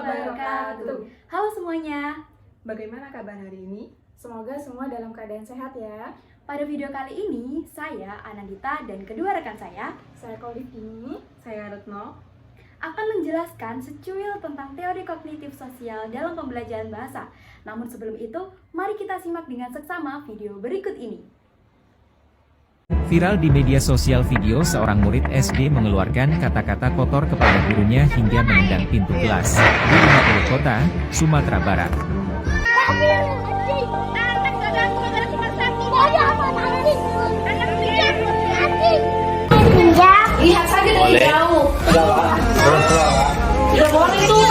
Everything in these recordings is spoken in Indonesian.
wabarakatuh. Halo semuanya, Bagaimana kabar hari ini? Semoga semua dalam keadaan sehat ya. pada video kali ini saya, Anandita, dan kedua rekan saya Saya Kolif ini. Saya Retno. akan menjelaskan secuil tentang teori kognitif sosial dalam pembelajaran bahasa. Namun sebelum itu, mari kita simak dengan seksama video berikut ini. Viral di media sosial video seorang murid SD mengeluarkan kata-kata kotor kepada gurunya hingga menendang pintu kelas di Ulu Kota, Sumatera Barat. Lihat saja dari jauh. Tidak boleh tuh.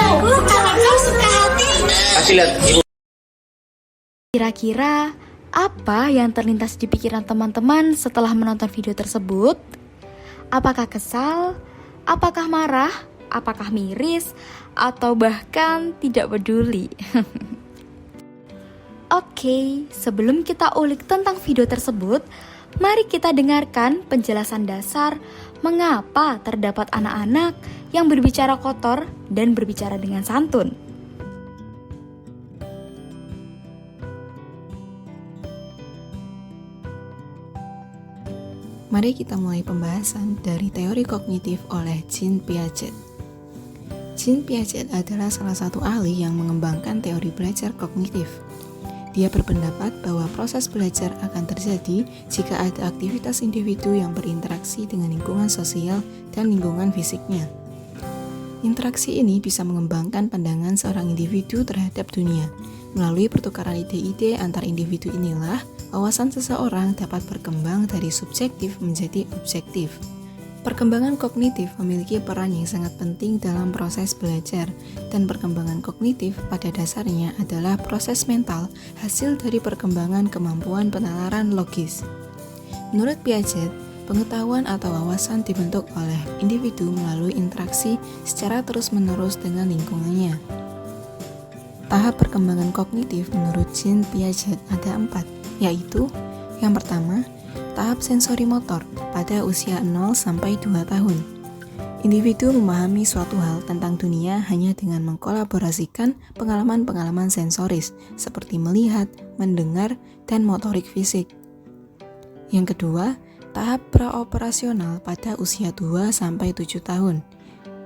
Kalau kau suka hati. Kasih lihat. Kira-kira apa yang terlintas di pikiran teman-teman setelah menonton video tersebut? Apakah kesal? Apakah marah? Apakah miris? Atau bahkan tidak peduli? Oke, sebelum kita ulik tentang video tersebut, mari kita dengarkan penjelasan dasar mengapa terdapat anak-anak yang berbicara kotor dan berbicara dengan santun. Mari kita mulai pembahasan dari teori kognitif oleh Jean Piaget. Jean Piaget adalah salah satu ahli yang mengembangkan teori belajar kognitif. Dia berpendapat bahwa proses belajar akan terjadi jika ada aktivitas individu yang berinteraksi dengan lingkungan sosial dan lingkungan fisiknya. Interaksi ini bisa mengembangkan pandangan seorang individu terhadap dunia. Melalui pertukaran ide-ide antar individu inilah, wawasan seseorang dapat berkembang dari subjektif menjadi objektif. Perkembangan kognitif memiliki peran yang sangat penting dalam proses belajar, dan perkembangan kognitif pada dasarnya adalah proses mental hasil dari perkembangan kemampuan penalaran logis. Menurut Piaget, pengetahuan atau wawasan dibentuk oleh individu melalui interaksi secara terus-menerus dengan lingkungannya. Tahap perkembangan kognitif menurut Jean Piaget ada 4, yaitu yang pertama, tahap sensori motor pada usia 0 sampai 2 tahun. Individu memahami suatu hal tentang dunia hanya dengan mengkolaborasikan pengalaman-pengalaman sensoris seperti melihat, mendengar, dan motorik fisik. Yang kedua, tahap praoperasional pada usia 2 sampai 7 tahun.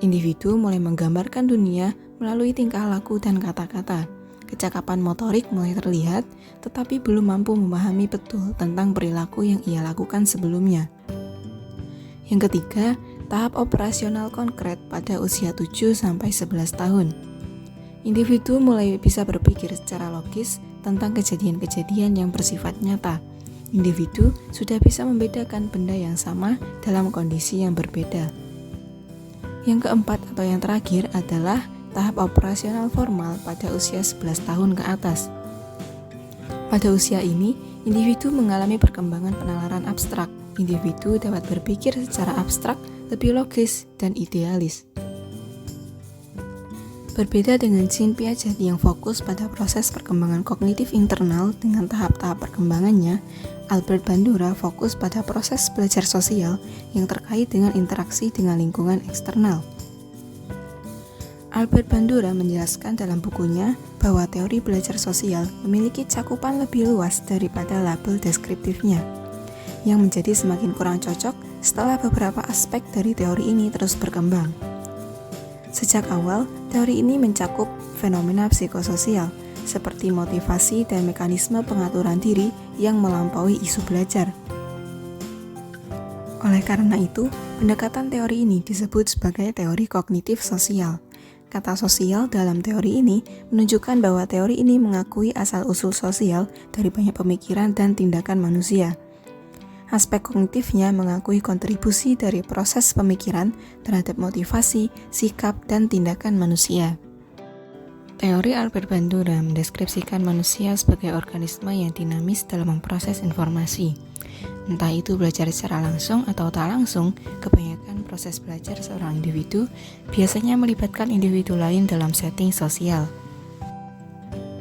Individu mulai menggambarkan dunia melalui tingkah laku dan kata-kata. Kecakapan motorik mulai terlihat, tetapi belum mampu memahami betul tentang perilaku yang ia lakukan sebelumnya. Yang ketiga, tahap operasional konkret pada usia 7-11 tahun. Individu mulai bisa berpikir secara logis tentang kejadian-kejadian yang bersifat nyata. Individu sudah bisa membedakan benda yang sama dalam kondisi yang berbeda. Yang keempat atau yang terakhir adalah tahap operasional formal pada usia 11 tahun ke atas. Pada usia ini, individu mengalami perkembangan penalaran abstrak. Individu dapat berpikir secara abstrak, lebih logis, dan idealis. Berbeda dengan Jean Piaget yang fokus pada proses perkembangan kognitif internal dengan tahap-tahap perkembangannya, Albert Bandura fokus pada proses belajar sosial yang terkait dengan interaksi dengan lingkungan eksternal. Albert Bandura menjelaskan dalam bukunya bahwa teori belajar sosial memiliki cakupan lebih luas daripada label deskriptifnya, yang menjadi semakin kurang cocok setelah beberapa aspek dari teori ini terus berkembang. Sejak awal, teori ini mencakup fenomena psikososial, seperti motivasi dan mekanisme pengaturan diri yang melampaui isu belajar. Oleh karena itu, pendekatan teori ini disebut sebagai teori kognitif sosial. Kata sosial dalam teori ini menunjukkan bahwa teori ini mengakui asal-usul sosial dari banyak pemikiran dan tindakan manusia. Aspek kognitifnya mengakui kontribusi dari proses pemikiran terhadap motivasi, sikap, dan tindakan manusia. Teori Albert Bandura mendeskripsikan manusia sebagai organisme yang dinamis dalam memproses informasi. Entah itu belajar secara langsung atau tak langsung, kebanyakan proses belajar seorang individu biasanya melibatkan individu lain dalam setting sosial.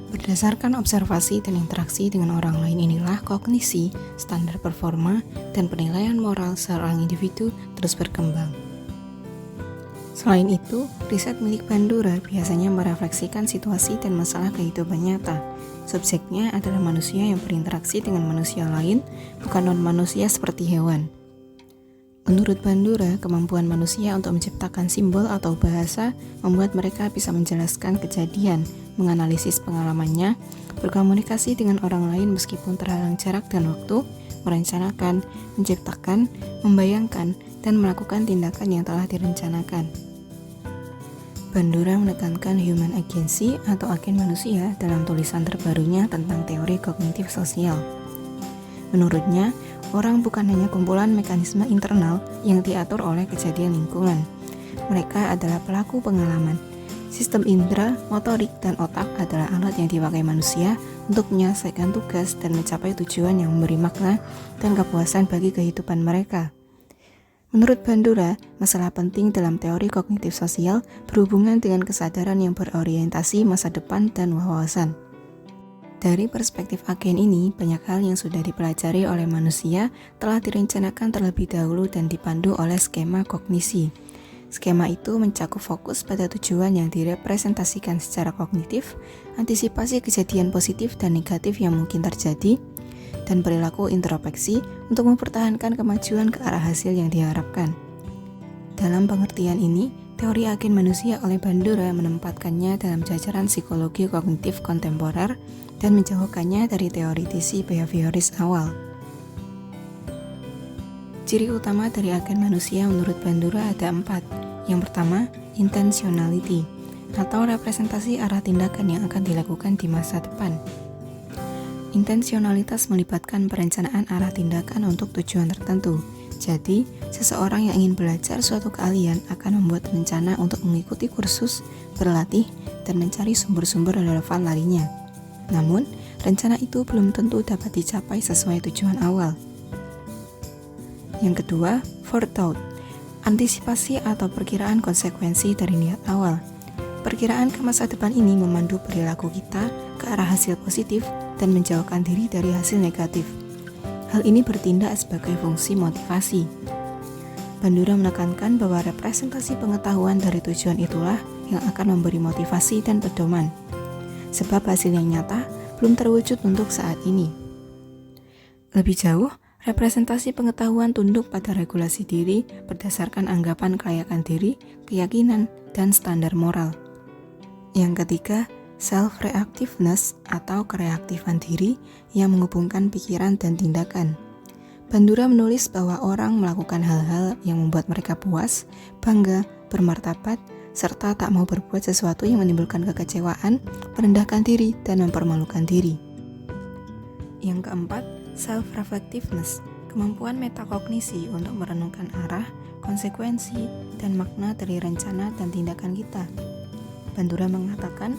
Berdasarkan observasi dan interaksi dengan orang lain inilah kognisi, standar performa, dan penilaian moral seorang individu terus berkembang. Selain itu, riset milik Bandura biasanya merefleksikan situasi dan masalah kehidupan nyata. Subjeknya adalah manusia yang berinteraksi dengan manusia lain, bukan non-manusia seperti hewan. Menurut Bandura, kemampuan manusia untuk menciptakan simbol atau bahasa membuat mereka bisa menjelaskan kejadian, menganalisis pengalamannya, berkomunikasi dengan orang lain meskipun terhalang jarak dan waktu, merencanakan, menciptakan, membayangkan, dan melakukan tindakan yang telah direncanakan. Bandura menekankan human agency atau agen manusia dalam tulisan terbarunya tentang teori kognitif sosial. Menurutnya, orang bukan hanya kumpulan mekanisme internal yang diatur oleh kejadian lingkungan. Mereka adalah pelaku pengalaman. Sistem indera, motorik, dan otak adalah alat yang dipakai manusia untuk menyelesaikan tugas dan mencapai tujuan yang memberi makna dan kepuasan bagi kehidupan mereka. Menurut Bandura, masalah penting dalam teori kognitif sosial berhubungan dengan kesadaran yang berorientasi masa depan dan wawasan. Dari perspektif agen ini, banyak hal yang sudah dipelajari oleh manusia telah direncanakan terlebih dahulu dan dipandu oleh skema kognisi. Skema itu mencakup fokus pada tujuan yang direpresentasikan secara kognitif, antisipasi kejadian positif dan negatif yang mungkin terjadi, dan perilaku introspeksi untuk mempertahankan kemajuan ke arah hasil yang diharapkan. Dalam pengertian ini, teori agen manusia oleh Bandura menempatkannya dalam jajaran psikologi kognitif kontemporer dan menjauhkannya dari teoritisi behavioris awal. Ciri utama dari agen manusia menurut Bandura ada 4. Yang pertama, intentionality, atau representasi arah tindakan yang akan dilakukan di masa depan. Intensionalitas melibatkan perencanaan arah tindakan untuk tujuan tertentu. Jadi, seseorang yang ingin belajar suatu keahlian akan membuat rencana untuk mengikuti kursus, berlatih, dan mencari sumber-sumber relevan larinya. Namun, rencana itu belum tentu dapat dicapai sesuai tujuan awal. Yang kedua, forethought, antisipasi atau perkiraan konsekuensi dari niat awal. Perkiraan ke masa depan ini memandu perilaku kita ke arah hasil positif dan menjauhkan diri dari hasil negatif. Hal ini bertindak sebagai fungsi motivasi. Bandura menekankan bahwa representasi pengetahuan dari tujuan itulah yang akan memberi motivasi dan pedoman, sebab hasil yang nyata belum terwujud untuk saat ini. Lebih jauh, representasi pengetahuan tunduk pada regulasi diri berdasarkan anggapan kelayakan diri, keyakinan, dan standar moral. Yang ketiga, self-reactiveness atau kereaktifan diri yang menghubungkan pikiran dan tindakan. Bandura menulis bahwa orang melakukan hal-hal yang membuat mereka puas, bangga, bermartabat, serta tak mau berbuat sesuatu yang menimbulkan kekecewaan, merendahkan diri, dan mempermalukan diri. Yang keempat, self-reflectiveness, kemampuan metakognisi untuk merenungkan arah, konsekuensi, dan makna dari rencana dan tindakan kita. Bandura mengatakan,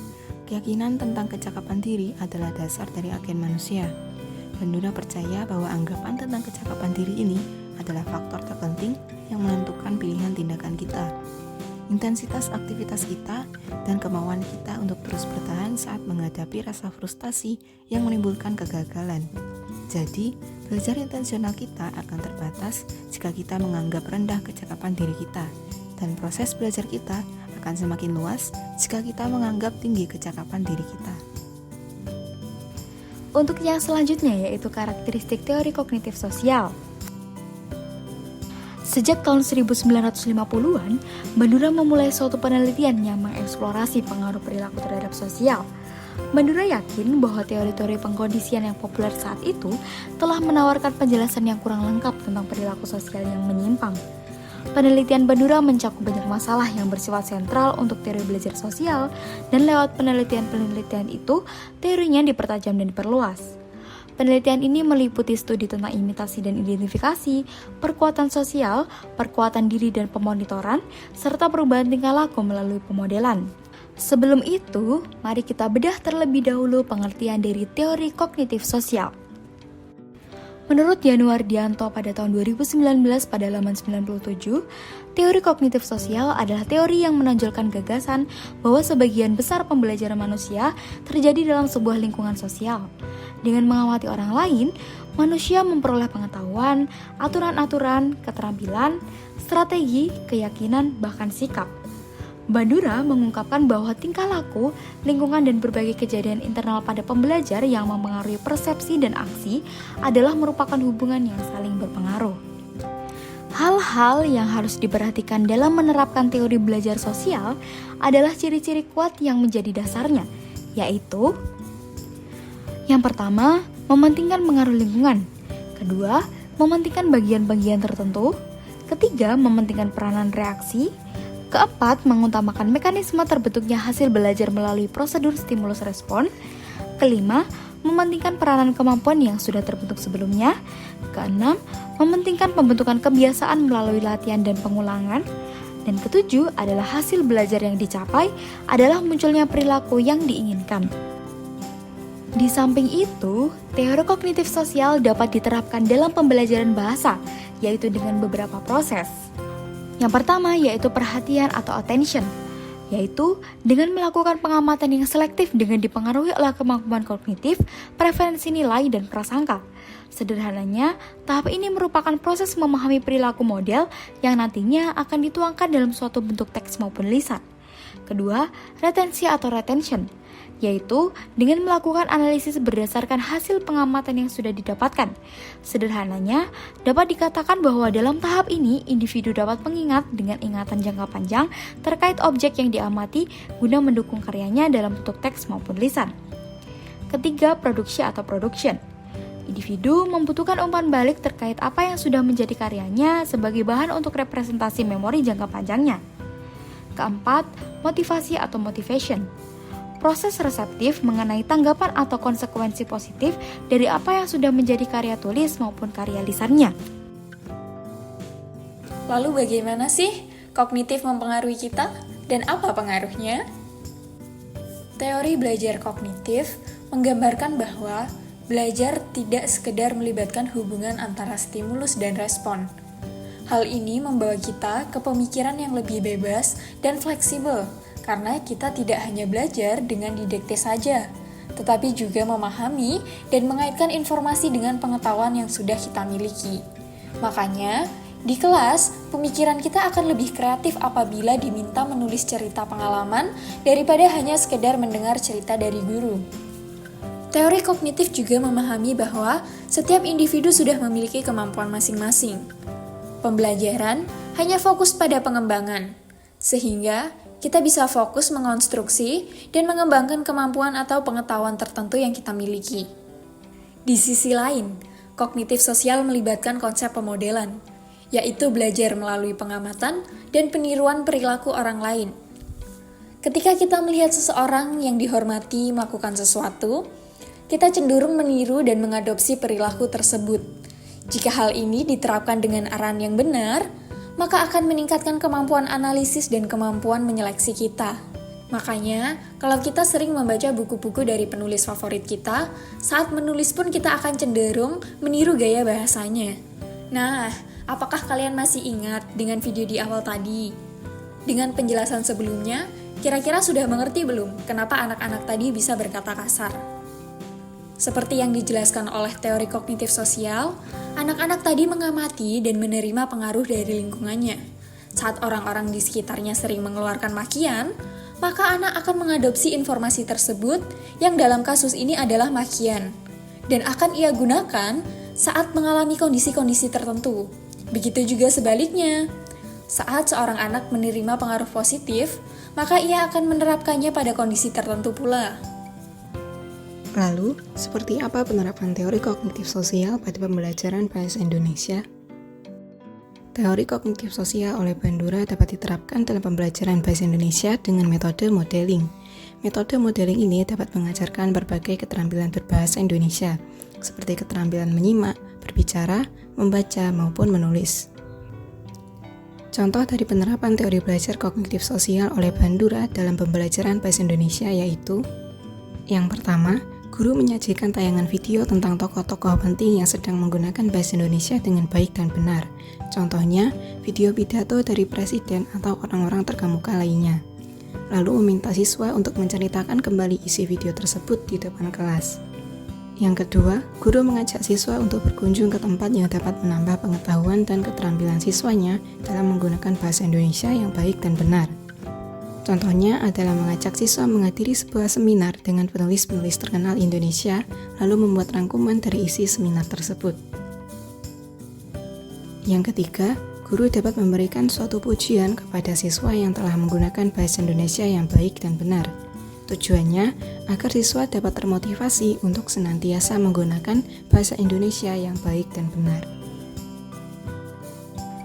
keyakinan tentang kecakapan diri adalah dasar dari agen manusia. Bandura percaya bahwa anggapan tentang kecakapan diri ini adalah faktor terpenting yang menentukan pilihan tindakan kita, intensitas aktivitas kita, dan kemauan kita untuk terus bertahan saat menghadapi rasa frustasi yang menimbulkan kegagalan. Jadi, belajar intensional kita akan terbatas jika kita menganggap rendah kecakapan diri kita, dan proses belajar kita akan semakin luas jika kita menganggap tinggi kecakapan diri kita. Untuk yang selanjutnya yaitu karakteristik teori kognitif sosial. Sejak tahun 1950-an, Bandura memulai suatu penelitian yang mengeksplorasi pengaruh perilaku terhadap sosial. Bandura yakin bahwa teori-teori pengkondisian yang populer saat itu telah menawarkan penjelasan yang kurang lengkap tentang perilaku sosial yang menyimpang. Penelitian Bandura mencakup banyak masalah yang bersifat sentral untuk teori belajar sosial, dan lewat penelitian-penelitian itu, teorinya dipertajam dan diperluas. Penelitian ini meliputi studi tentang imitasi dan identifikasi, perkuatan sosial, perkuatan diri dan pemonitoran, serta perubahan tingkah laku melalui pemodelan. Sebelum itu, mari kita bedah terlebih dahulu pengertian dari teori kognitif sosial. Menurut Yanuardianto pada tahun 2019 pada halaman 97, teori kognitif sosial adalah teori yang menonjolkan gagasan bahwa sebagian besar pembelajaran manusia terjadi dalam sebuah lingkungan sosial. Dengan mengamati orang lain, manusia memperoleh pengetahuan, aturan-aturan, keterampilan, strategi, keyakinan, bahkan sikap. Bandura mengungkapkan bahwa tingkah laku, lingkungan, dan berbagai kejadian internal pada pembelajar yang mempengaruhi persepsi dan aksi adalah merupakan hubungan yang saling berpengaruh. Hal-hal yang harus diperhatikan dalam menerapkan teori belajar sosial adalah ciri-ciri kuat yang menjadi dasarnya, yaitu yang pertama, mementingkan pengaruh lingkungan. Kedua, mementingkan bagian-bagian tertentu. Ketiga, mementingkan peranan reaksi. Keempat, mengutamakan mekanisme terbentuknya hasil belajar melalui prosedur stimulus respon. Kelima, mementingkan peranan kemampuan yang sudah terbentuk sebelumnya. Keenam, mementingkan pembentukan kebiasaan melalui latihan dan pengulangan. Dan ketujuh adalah hasil belajar yang dicapai adalah munculnya perilaku yang diinginkan. Di samping itu, teori kognitif sosial dapat diterapkan dalam pembelajaran bahasa, yaitu dengan beberapa proses. Yang pertama yaitu perhatian atau attention, yaitu dengan melakukan pengamatan yang selektif dengan dipengaruhi oleh kemampuan kognitif, preferensi nilai, dan prasangka. Sederhananya, tahap ini merupakan proses memahami perilaku model yang nantinya akan dituangkan dalam suatu bentuk teks maupun lisan. Kedua, retensi atau retention, yaitu dengan melakukan analisis berdasarkan hasil pengamatan yang sudah didapatkan. Sederhananya, dapat dikatakan bahwa dalam tahap ini, individu dapat mengingat dengan ingatan jangka panjang terkait objek yang diamati guna mendukung karyanya dalam bentuk teks maupun lisan. Ketiga, produksi atau production. Individu membutuhkan umpan balik terkait apa yang sudah menjadi karyanya sebagai bahan untuk representasi memori jangka panjangnya. Keempat, motivasi atau motivation. Proses reseptif mengenai tanggapan atau konsekuensi positif dari apa yang sudah menjadi karya tulis maupun karya lisannya. Lalu bagaimana sih kognitif mempengaruhi kita dan apa pengaruhnya? Teori belajar kognitif menggambarkan bahwa belajar tidak sekedar melibatkan hubungan antara stimulus dan respon. Hal ini membawa kita ke pemikiran yang lebih bebas dan fleksibel, karena kita tidak hanya belajar dengan didikte saja, tetapi juga memahami dan mengaitkan informasi dengan pengetahuan yang sudah kita miliki. Makanya, di kelas, pemikiran kita akan lebih kreatif apabila diminta menulis cerita pengalaman daripada hanya sekedar mendengar cerita dari guru. Teori kognitif juga memahami bahwa setiap individu sudah memiliki kemampuan masing-masing. Pembelajaran hanya fokus pada pengembangan, sehingga kita bisa fokus mengonstruksi dan mengembangkan kemampuan atau pengetahuan tertentu yang kita miliki. Di sisi lain, kognitif sosial melibatkan konsep pemodelan, yaitu belajar melalui pengamatan dan peniruan perilaku orang lain. Ketika kita melihat seseorang yang dihormati melakukan sesuatu, kita cenderung meniru dan mengadopsi perilaku tersebut. Jika hal ini diterapkan dengan arahan yang benar, maka akan meningkatkan kemampuan analisis dan kemampuan menyeleksi kita. Makanya, kalau kita sering membaca buku-buku dari penulis favorit kita, saat menulis pun kita akan cenderung meniru gaya bahasanya. Nah, apakah kalian masih ingat dengan video di awal tadi? Dengan penjelasan sebelumnya, kira-kira sudah mengerti belum kenapa anak-anak tadi bisa berkata kasar? Seperti yang dijelaskan oleh teori kognitif sosial, anak-anak tadi mengamati dan menerima pengaruh dari lingkungannya. Saat orang-orang di sekitarnya sering mengeluarkan makian, maka anak akan mengadopsi informasi tersebut yang dalam kasus ini adalah makian, dan akan ia gunakan saat mengalami kondisi-kondisi tertentu. Begitu juga sebaliknya. Saat seorang anak menerima pengaruh positif, maka ia akan menerapkannya pada kondisi tertentu pula. Lalu, seperti apa penerapan teori kognitif sosial pada pembelajaran bahasa Indonesia? Teori kognitif sosial oleh Bandura dapat diterapkan dalam pembelajaran bahasa Indonesia dengan metode modeling. Metode modeling ini dapat mengajarkan berbagai keterampilan berbahasa Indonesia, seperti keterampilan menyimak, berbicara, membaca, maupun menulis. Contoh dari penerapan teori belajar kognitif sosial oleh Bandura dalam pembelajaran bahasa Indonesia yaitu: yang pertama, guru menyajikan tayangan video tentang tokoh-tokoh penting yang sedang menggunakan bahasa Indonesia dengan baik dan benar. Contohnya, video pidato dari presiden atau orang-orang terkemuka lainnya. Lalu meminta siswa untuk menceritakan kembali isi video tersebut di depan kelas. Yang kedua, guru mengajak siswa untuk berkunjung ke tempat yang dapat menambah pengetahuan dan keterampilan siswanya dalam menggunakan bahasa Indonesia yang baik dan benar. Contohnya adalah mengajak siswa menghadiri sebuah seminar dengan penulis-penulis terkenal Indonesia, lalu membuat rangkuman dari isi seminar tersebut. Yang ketiga, guru dapat memberikan suatu pujian kepada siswa yang telah menggunakan bahasa Indonesia yang baik dan benar. Tujuannya agar siswa dapat termotivasi untuk senantiasa menggunakan bahasa Indonesia yang baik dan benar.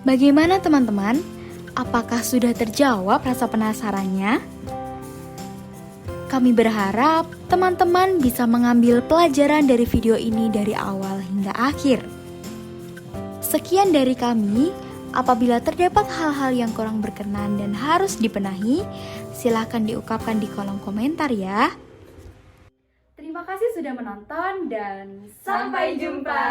Bagaimana teman-teman? Apakah sudah terjawab rasa penasarannya? Kami berharap teman-teman bisa mengambil pelajaran dari video ini dari awal hingga akhir. Sekian dari kami. Apabila terdapat hal-hal yang kurang berkenan dan harus dibenahi, silahkan diungkapkan di kolom komentar ya. Terima kasih sudah menonton dan Sampai jumpa.